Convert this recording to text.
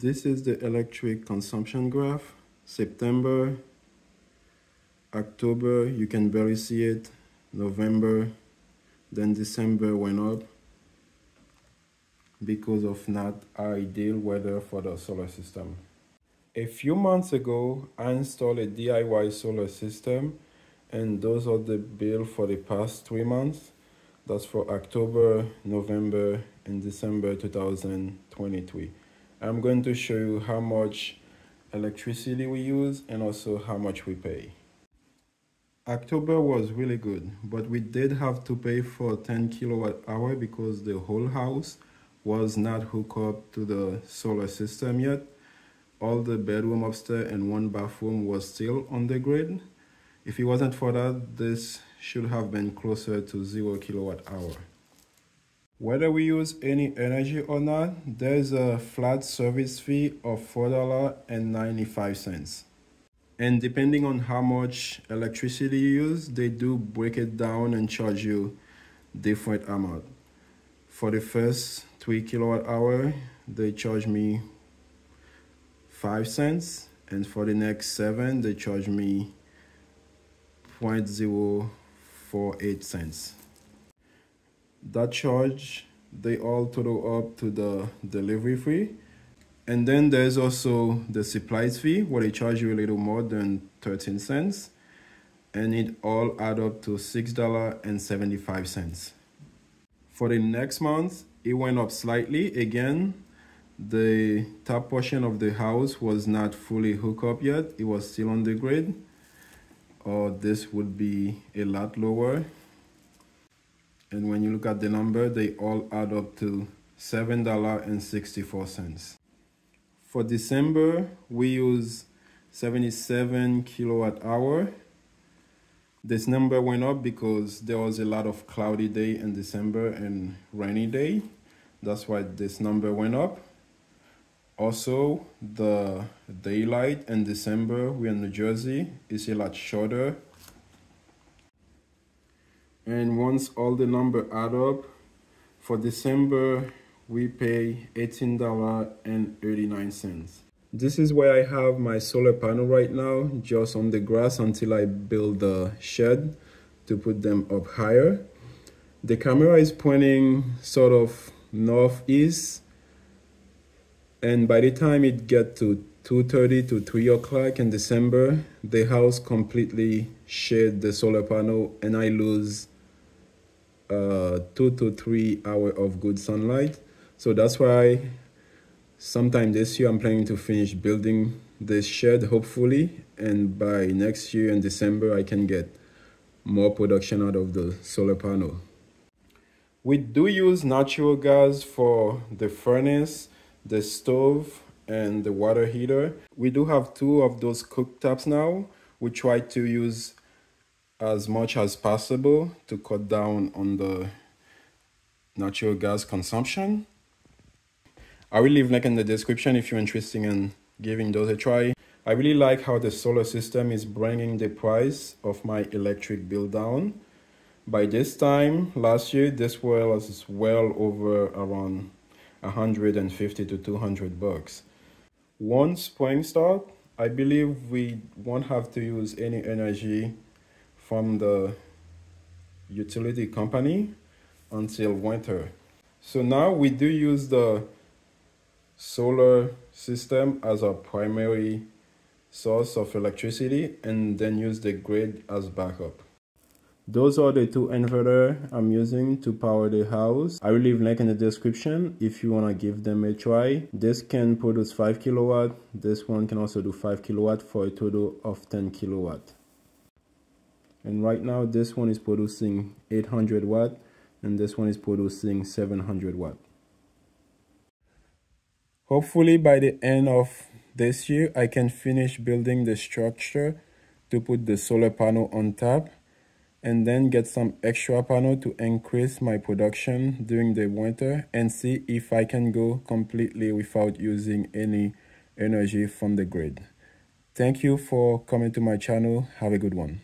This is the electric consumption graph. September, October, you can barely see it. November, then December went up because of not ideal weather for the solar system. A few months ago, I installed a DIY solar system, and those are the bill for the past 3 months. That's for October, November, and December 2023. I'm going to show you how much electricity we use and also how much we pay. October was really good, but we did have to pay for 10 kilowatt hour because the whole house was not hooked up to the solar system yet. All the bedroom upstairs and one bathroom was still on the grid. If it wasn't for that, this should have been closer to 0 kilowatt hour. Whether we use any energy or not, there's a flat service fee of $4.95. And depending on how much electricity you use, they do break it down and charge you different amount. For the first 3 kilowatt hour, they charge me 5 cents, and for the next 7, they charge me 0.048 cents. That charge, they all total up to the delivery fee. And then there's also the supplies fee, where they charge you a little more than 13 cents. And it all add up to $6.75. For the next month, it went up slightly. Again, the top portion of the house was not fully hooked up yet. It was still on the grid. Or this would be a lot lower. And when you look at the number, they all add up to $7.64. For December, we use 77 kilowatt hour. This number went up because there was a lot of cloudy day in December and rainy day. That's why this number went up. Also, the daylight in December, we're in New Jersey, is a lot shorter. And once all the number add up, for December, we pay $18.89. This is where I have my solar panel right now, just on the grass until I build the shed to put them up higher. The camera is pointing sort of northeast, and by the time it gets to 2:30 to 3 o'clock in December, the house completely shades the solar panel, and I lose 2 to 3 hours of good sunlight. So that's why sometime this year I'm planning to finish building this shed, hopefully, and by next year in December I can get more production out of the solar panel. We do use natural gas for the furnace, the stove, and the water heater. We do have 2 of those cooktops now. We try to use as much as possible to cut down on the natural gas consumption. I will leave link in the description if you're interested in giving those a try. I really like how the solar system is bringing the price of my electric bill down. By this time last year, this was well over around 150 to 200 bucks. Once spring start, I believe we won't have to use any energy from the utility company until winter. So now we do use the solar system as our primary source of electricity and then use the grid as backup. Those are the 2 inverters I'm using to power the house. I will leave link in the description if you want to give them a try. This can produce 5 kilowatt. This one can also do 5 kilowatt for a total of 10 kilowatt. And right now this one is producing 800 watt and this one is producing 700 watt. Hopefully by the end of this year, I can finish building the structure to put the solar panel on top and then get some extra panel to increase my production during the winter and see if I can go completely without using any energy from the grid. Thank you for coming to my channel. Have a good one.